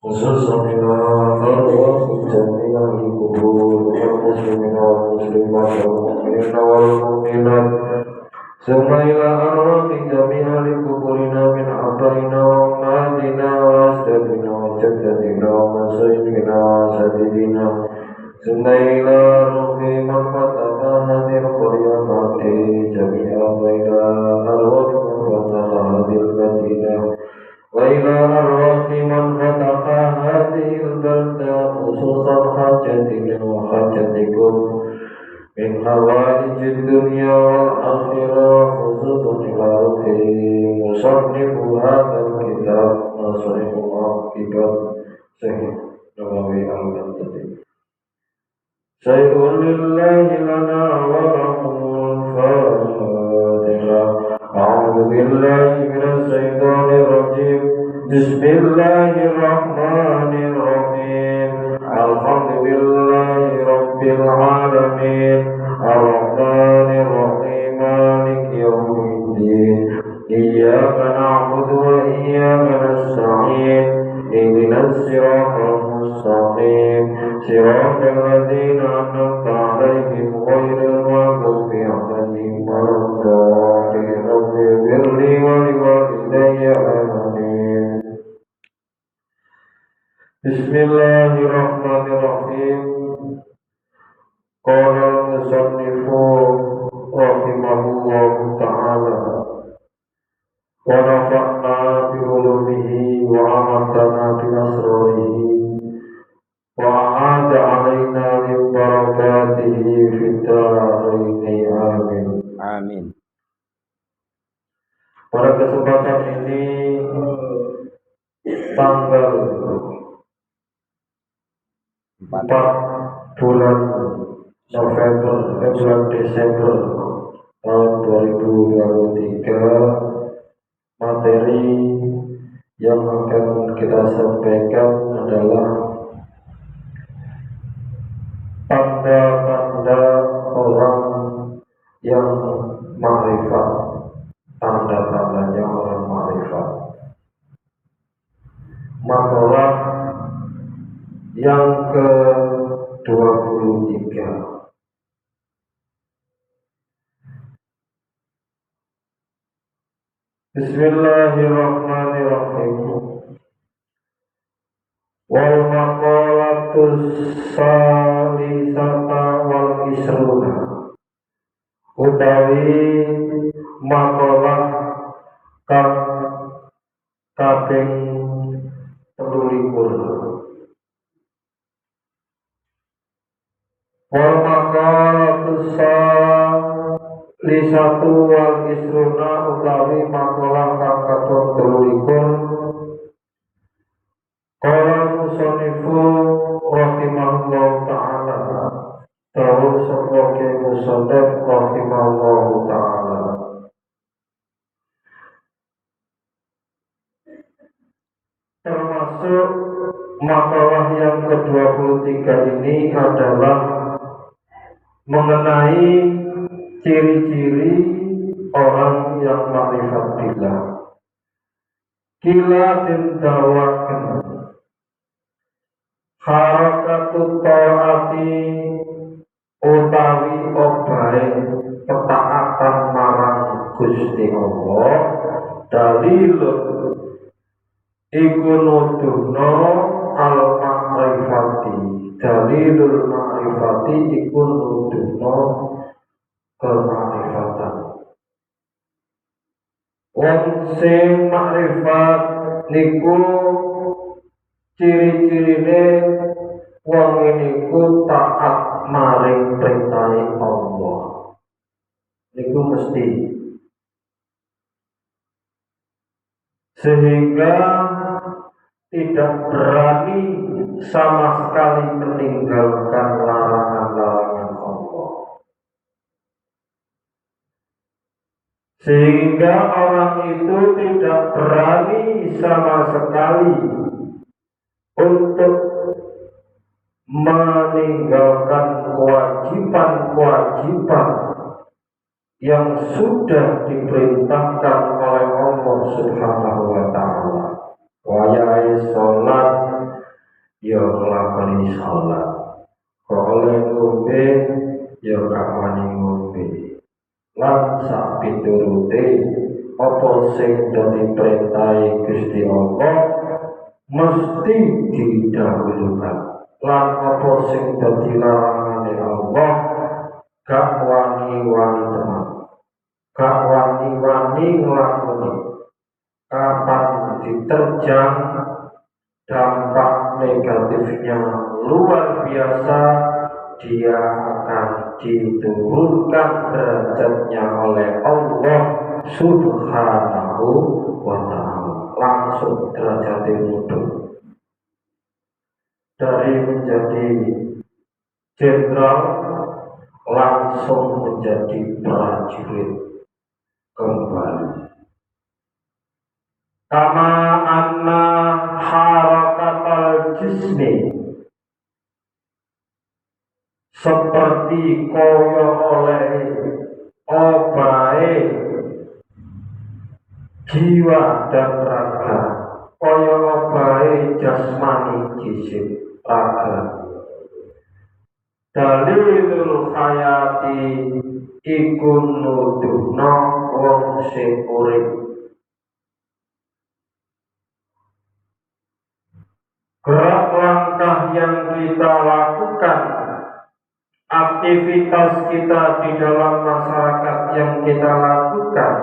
خصوصا إلى أرواح جميع القبور والمسلمين والمسلمات والمؤمنين والمؤمنات ثم إلى أرواح جميع قبورنا من آبائنا وأمهاتنا وأجدادنا وجداتنا ومشايخنا وأساتذتنا ثم إلى روح من فتح هذه القرية جميعا وإلى أرواح من فتح هذه المدينة وإلى أرواح من فتح هذه البلدة خصوصا حاجتنا وحاجتكم من حوائج الدنيا والآخرة خصوصا إلى روح مصنف هذا الكتاب نصرف عاقبة شيخ نووي المنتدب شيء لله لنا ولكم الفاتحة أعوذ بالله من الشيطان الرجيم بسم الله الرحمن الرحيم الحمد لله رب العالمين الرحمن الرحيم مالك يوم الدين إياك نعبد وإياك نستعين اهدنا الصراط المستقيم صراط الذين أنعمت عليهم غير المغضوب عليهم ولا الضالين رب اغفر لي ولوالدي آمين. بسم الله الرحمن الرحيم. قال المصنف رحمه الله تعالى ونفعنا بعلومه وأمتنا بأسراره وأعاد علينا من بركاته في الدارين آمين. Amin. Pada kesempatan ini tanggal 4 bulan November bulan Desember tahun 2023, materi yang akan kita sampaikan adalah tanda-tanda orang yang ma'rifat, tanda-tandanya orang ma'rifat. Makalah yang ke-23. Bismillahirrahmanirrahim. Wal maqalatus salisata wal isruna, utawi makalah kang kaping 23. Wal maqalatus salisatu wal isruna, utawi makalah kang kaping 23. Qala musanifu rahimahullahu ta'ala, dawuh sapa musannif rahimahullahu ta'ala. Termasuk makalah yang ke-23 ini adalah mengenai ciri-ciri orang yang ma'rifat billah. Kila tindawaken harakatu ta'ati, utawi obahe ketaatan marang Gusti Allah, dalilun iku nuduhna al ma'rifati, dalilul ma'rifati iku nuduhna kema'rifatan. Wong sing ma'rifat niku ciri-cirine wong niku taat maring perintahe Allah. Niku mesti, sehingga tidak berani sama sekali meninggalkan larangan-larangan Allah. Sehingga orang itu tidak berani sama sekali untuk meninggalkan kewajiban-kewajiban yang sudah diperintahkan oleh Allah Subhanahu wa ta'ala. Wayai sholat, wani sholat, kok oleh ngombe ya gak wani ngombe. Lan sak piturute apa sing dadi perintahe Gusti Allah mesti didahulukan, lan apa sing dadi larangane Allah gak wani-wani tenan, gak wani-wani nglakoni. Kapan diterjang dampak negatifnya luar biasa, dia akan diturunkan derajatnya oleh Allah Subhanahu wa ta'ala. Langsung derajatnya mundur dari menjadi jenderal langsung menjadi prajurit kembali. Kama anna harakatal jismi, seperti koyo oleh obahe jiwa dan raga, koyo obahe jasmani jisim raga. Dalilul hayati iku nuduhna wong sing urip. Gerak langkah yang kita lakukan, aktivitas kita di dalam masyarakat yang kita lakukan,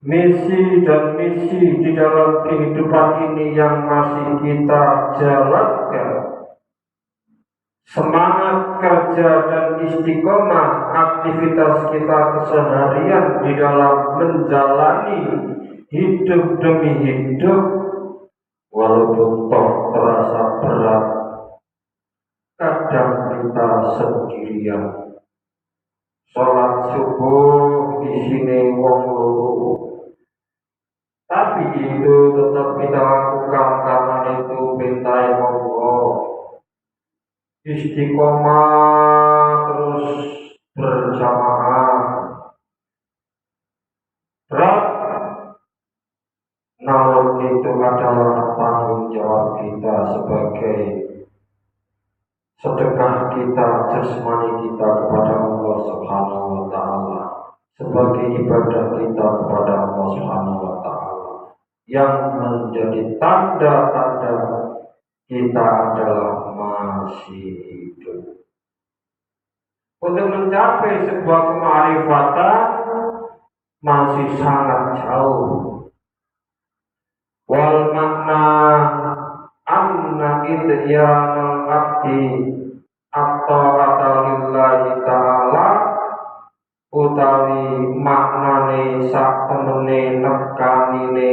misi dan misi di dalam kehidupan ini yang masih kita jalankan, semangat kerja dan istiqomah aktivitas kita keseharian di dalam menjalani hidup demi hidup, walaupun toh terasa berat, kadang kita sendirian. Sholat subuh di sini wong loro, tapi itu tetap kita lakukan karena itu perintah Allah. Istiqomah terus berjamaah. Berat, namun itu adalah tanggung jawab kita sebagai sedekah kita, jasmani kita kepada Allah Subhanahu wa ta'ala, sebagai ibadah kita kepada Allah Subhanahu wa ta'ala, yang menjadi tanda-tanda kita adalah masih hidup. Untuk mencapai sebuah kemarifatan masih sangat jauh. Wal makna anna idyanal abdi at-ta'ata lillahi ta'ala, utawi maknane sak temene nekanine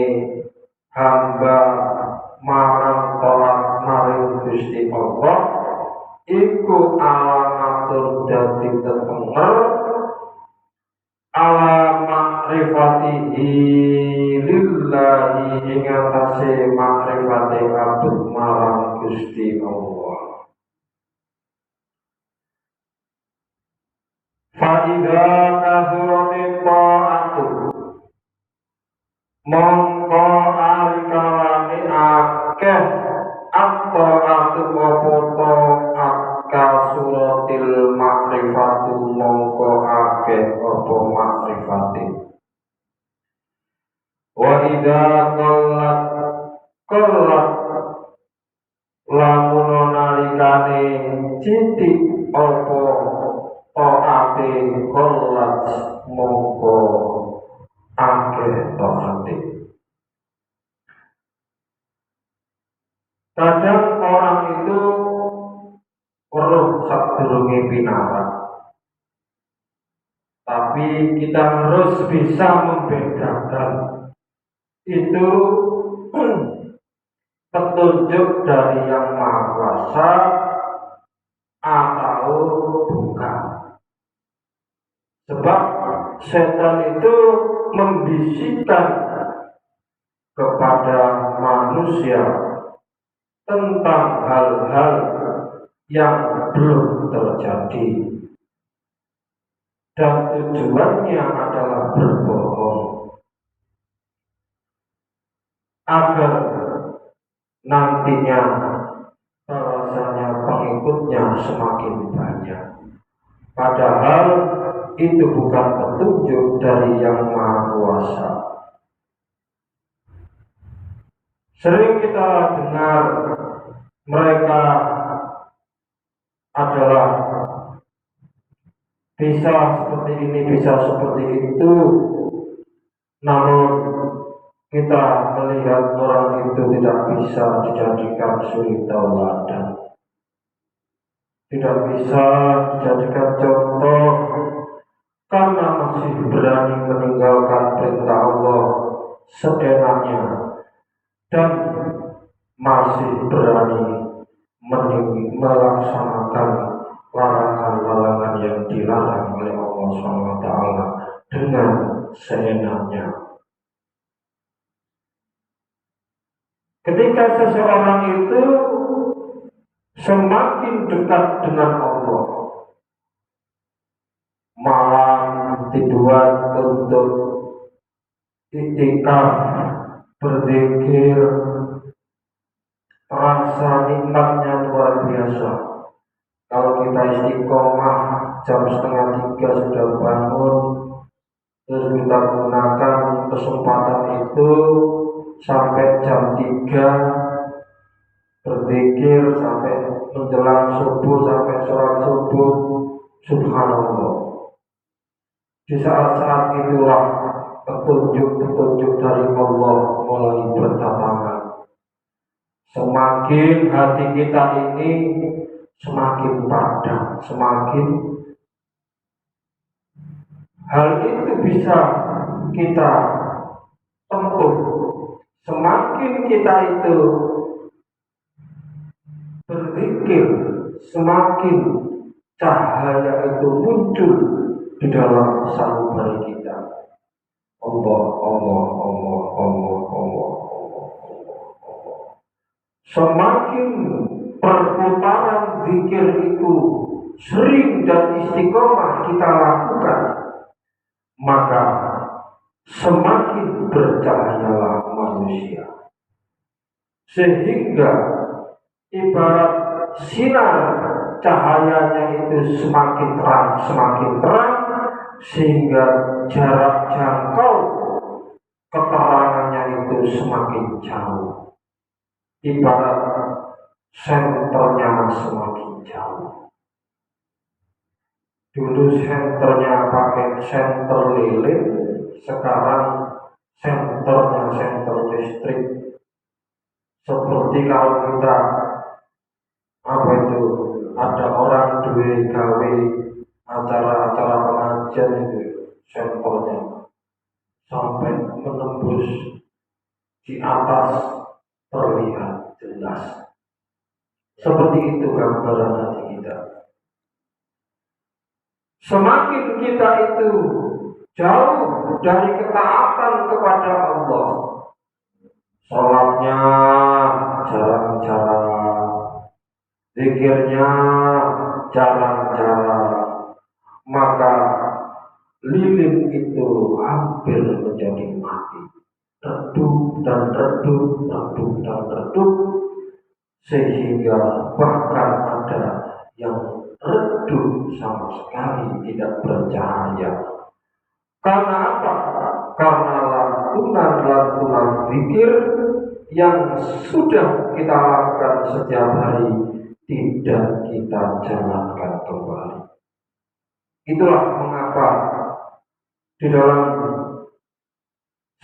hamba marang taat maring Gusti Allah iku alamatul dadi tetenger ala ma'rifatihi lillahi ing atase ma'rifate abd marang Gusti Allah. Fa idza kasuratit ta'atu, mongko alikalane akeh at-ta'atu apa ta'at kasuratil ma'rifatu, mongko akeh apa ma'rifate. Wa idza qallat lamun nalikane citik apa taate qallat, mongko akeh taate. Kadang orang itu perlu sadurunge pinarak, tapi kita harus bisa membedakan itu petunjuk dari Yang Maha Kuasa atau bukan. Sebab setan itu membisikkan kepada manusia tentang hal-hal yang belum terjadi, dan tujuannya adalah berbohong agar nantinya rasanya pengikutnya semakin banyak. Padahal itu bukan petunjuk dari Yang Maha Kuasa. Sering kita dengar mereka adalah bisa seperti ini, bisa seperti itu. Namun kita melihat orang itu tidak bisa dijadikan suri tauladan, tidak bisa dijadikan contoh, karena masih berani meninggalkan perintah Allah seenaknya dan masih berani melaksanakan larangan-larangan yang dilarang oleh Allah SWT dengan seenaknya. Ketika seseorang itu semakin dekat dengan Allah, malam tujuan untuk iktikaf, berzikir, rasa nikmatnya luar biasa. Kalau kita istiqomah jam 2:30 sudah bangun, terus kita gunakan kesempatan itu sampai jam 3 berzikir sampai menjelang subuh, sampai sholat subuh. Subhanallah, di saat-saat itulah petunjuk-petunjuk dari Allah mulai berdatangan. Semakin hati kita ini semakin padam, semakin hal itu bisa kita tempuh. Semakin kita itu berzikir, semakin cahaya itu muncul di dalam sanubari kita. Allah, Allah, Allah, Allah, Allah, Allah, Allah. Semakin perputaran zikir itu sering dan istiqomah kita lakukan, maka semakin bercahayalah manusia, sehingga ibarat sinar cahayanya itu semakin terang, sehingga jarak jangkau keterangannya itu semakin jauh. Ibarat senternya semakin jauh. Dulu senternya pakai senter lilin, sekarang senternya senter listrik. Seperti kalau kita ada orang duwe gawe acara-acara pengajian itu, senternya sampai menembus di atas, terlihat jelas. Seperti itu gambaran hati kita. Semakin kita itu jauh dari ketaatan kepada Allah, sholatnya jarang-jarang, zikirnya jarang-jarang, maka lilin itu hampir menjadi mati. Redup dan redup, redup dan redup, sehingga bahkan ada yang redup sama sekali, tidak bercahaya. Karena apa? Karena lantunan zikir yang sudah kita lakukan setiap hari tidak kita jalankan kembali. Itulah mengapa di dalam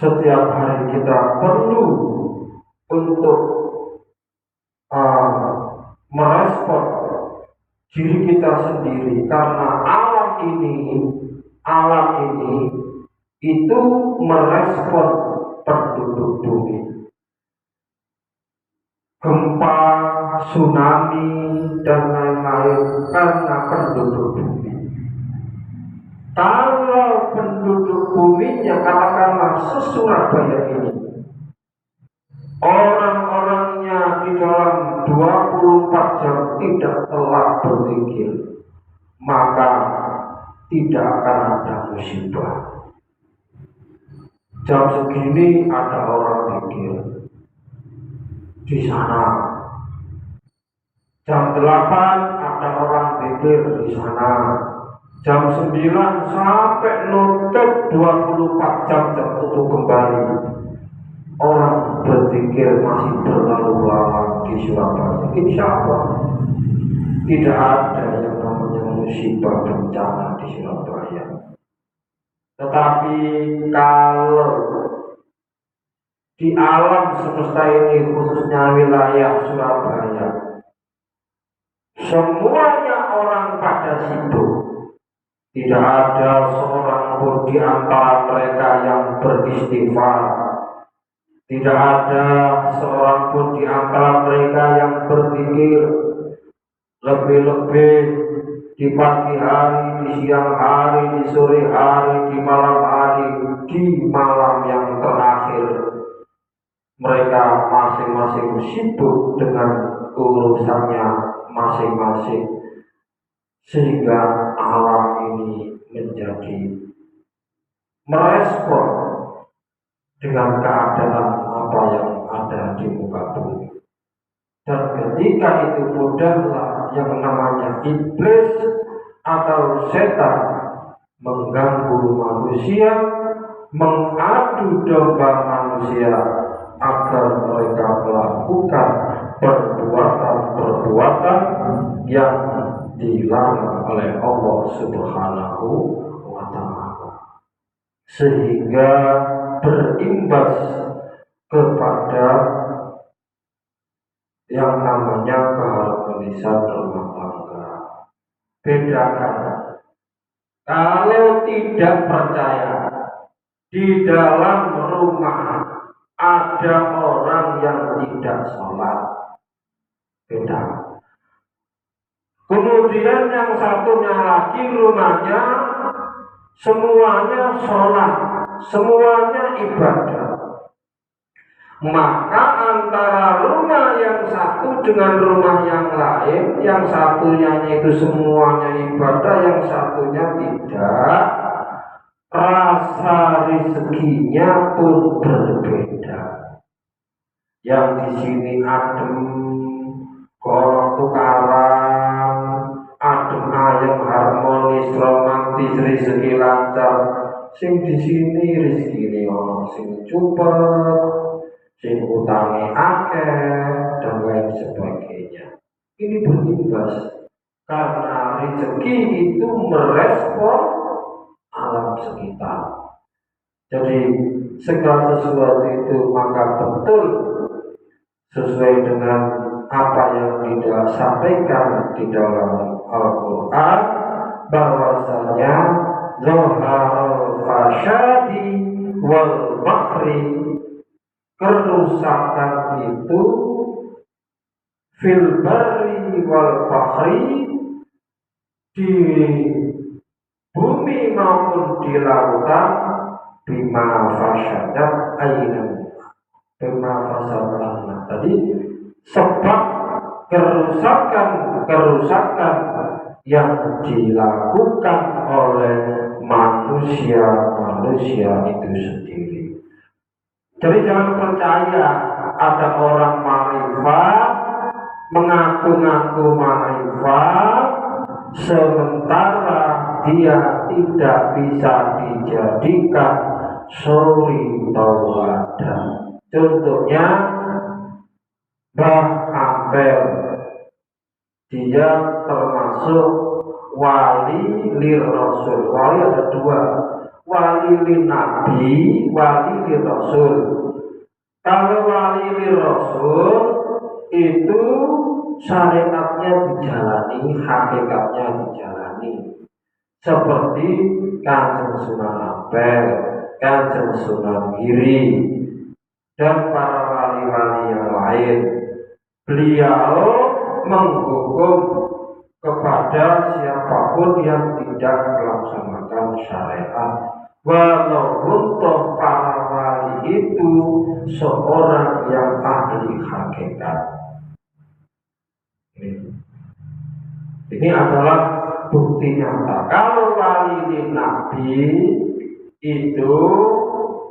setiap hari kita perlu untuk merespon diri kita sendiri, karena alam ini itu merespon penduduk bumi. Gempa, tsunami, dan lain-lain karena penduduk bumi. Kalau penduduk buminya, katakanlah se-Surabaya ini, orang-orangnya di dalam 24 jam tidak telah berzikir, maka tidak akan ada musibah. Jam segini ada orang zikir, di sana. Jam 8 ada orang zikir di sana. Jam 9 sampai nutup 24 jam tutup kembali. Orang berzikir masih berlalu lalang di Surabaya. Insya Allah tidak ada yang namanya musibah bencana di Surabaya. Tetapi kalau di alam semesta ini, khususnya wilayah Surabaya, semuanya orang pada sibuk. Tidak ada seorang pun di antara mereka yang beristighfar. Tidak ada seorang pun di antara mereka yang berzikir. Lebih-lebih di pagi hari, di siang hari, di sore hari, di malam hari, di malam yang terakhir, mereka masing-masing sibuk dengan urusannya masing-masing, sehingga alam ini menjadi merespon dengan keadaan apa yang ada di muka bumi. Dan ketika itu mudahlah yang namanya iblis atau setan mengganggu manusia, mengadu domba manusia agar mereka melakukan perbuatan-perbuatan yang dilarang oleh Allah Subhanahu wa Ta'ala, sehingga berimbas kepada yang namanya keharmonisan rumah tangga. Bedakan kalau tidak percaya di dalam rumah ada orang yang tidak sholat, beda. Kemudian yang satunya lagi rumahnya semuanya sholat, semuanya ibadah. Maka antara rumah yang satu dengan rumah yang lain, yang satunya itu semuanya ibadah, yang satunya tidak, rasa rezekinya pun berbeda. Yang di sini adem, kolok tukaran, adem ayem harmonis romantis rezeki lancar. Sing di sini rezeki ini ono sing cepet, sing utangi akeh dan lain sebagainya. Ini berimbas karena rezeki itu merespon alam sekitar. Jadi segala sesuatu itu maka betul sesuai dengan apa yang disampaikan di dalam Al-Quran, bahwasanya zaharul fasyadi wal bakri, kerusakan itu fil barri wal bahri, di bumi maupun di lautan, bima fasyadat ainam, bima fasadat. Tadi sebab kerusakan yang dilakukan oleh manusia itu sendiri. Jadi jangan percaya ada orang ma'rifat mengaku-ngaku ma'rifat sementara dia tidak bisa dijadikan suri tauladan. Contohnya Mbah Ampel, dia termasuk wali lir rasul. Wali ada dua, wali lir nabi, wali lir rasul. Kalau wali lir rasul itu syariatnya dijalani, hakikatnya dijalani, seperti Kanjeng Sunan Ampel, Kanjeng Sunan Giri, dan para wali-wali yang lain. Beliau menghukum kepada siapapun yang tidak melaksanakan syariat, walaupun toh para wali itu seorang yang ahli hakikat. Ini adalah bukti nyata. Kalau wali nabi itu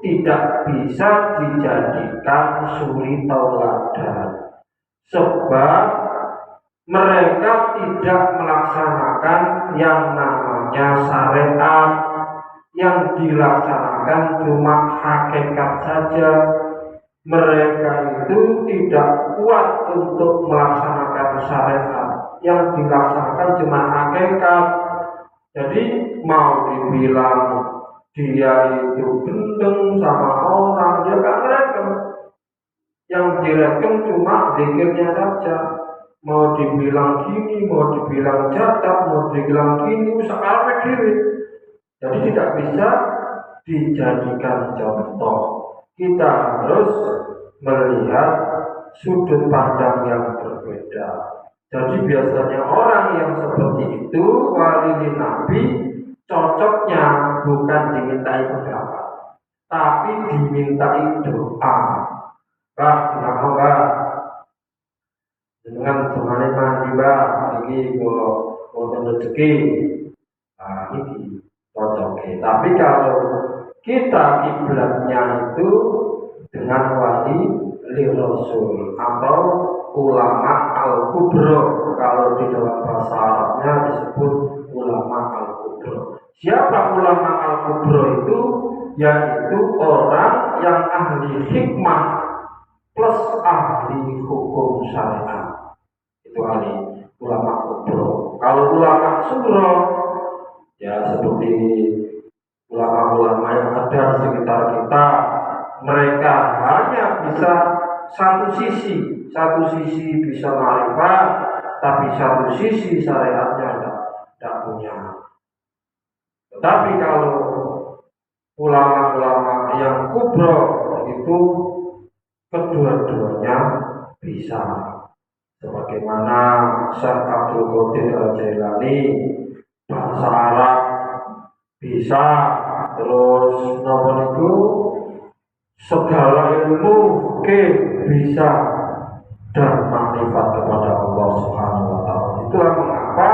tidak bisa dijadikan suri tauladan. sebab mereka tidak melaksanakan yang namanya syariat. Yang dilaksanakan cuma hakikat saja. Mereka itu tidak kuat untuk melaksanakan syariat. Yang dilaksanakan cuma hakikat. Jadi mau dibilang dia itu gendeng sama orang, dia gak ngereken. Yang direken cuma zikirnya saja. Mau dibilang gini, mau dibilang cacat, mau dibilang gini, usaha diri. Jadi tidak bisa dijadikan contoh. Kita harus melihat sudut pandang yang berbeda. Jadi biasanya orang yang seperti itu wali Nabi cocoknya bukan dimintai pendapat, tapi dimintai doa. Pak, kenapa Pak? Dengan temane mandi Pak, iki kalau wonten rezeki. Nah, ini cocoknya. Tapi kalau kita kiblatnya itu dengan wali Rasul atau ulama al-kubro, kalau di dalam bahasa Arabnya disebut ulama al-kubro. Siapa ulama al-kubro itu? Yaitu orang yang ahli hikmah plus ahli hukum syariat. Itu ahli ulama kubro. Kalau ulama sugro, ya seperti ulama-ulama yang ada di sekitar kita, mereka hanya bisa satu sisi bisa ma'rifat, tapi satu sisi syariatnya tidak punya. Tetapi kalau ulama-ulama yang kubro itu kedua-duanya bisa. Sebagaimana Syekh Abdul Qadir Al-Jailani, bahasa Arab bisa, terus nomor itu segala ilmu bisa, dan makrifat kepada Allah Subhanahu wa taala. Itulah mengapa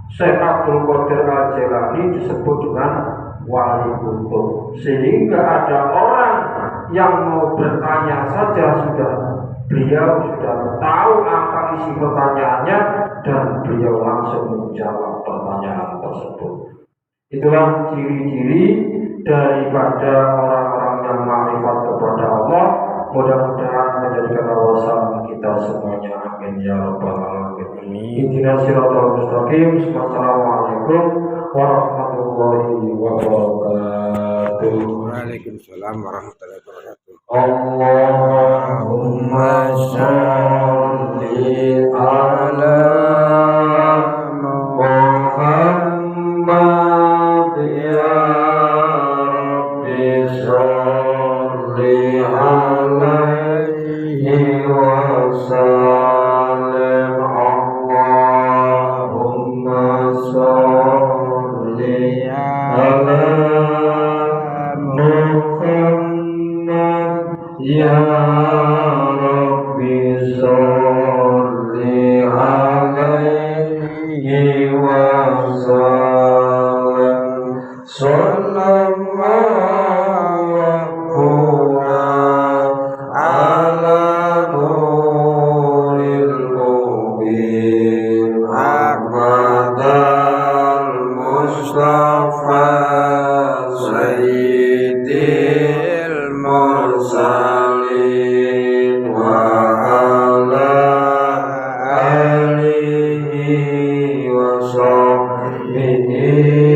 Syekh Abdul Qadir Al-Jailani disebut dengan wali kutub. Sehingga ada orang yang mau bertanya saja beliau sudah tahu apa isi pertanyaannya dan beliau langsung menjawab pertanyaan tersebut. Itulah ciri-ciri daripada orang-orang yang makrifat kepada Allah. Mudah-mudahan menjadikan wawasan kita semuanya. Amin ya rabbal alamin. Ihdinas siratal mustaqim. Wassalamualaikum warahmatullahi wabarakatuh. Waalaikumsalam warahmatullahi wabarakatuh. Allahumma sholli ala Muhammad ya Rabbi sholli alaihi wasallam. Allahumma sholli ala Muhammad ya Rabbi sholli alaihi wasallam. Sallallahu ala nuril mubin Ahmad al-Mustafa Sayyidil Mursalin wa ala alihi wa sahbihi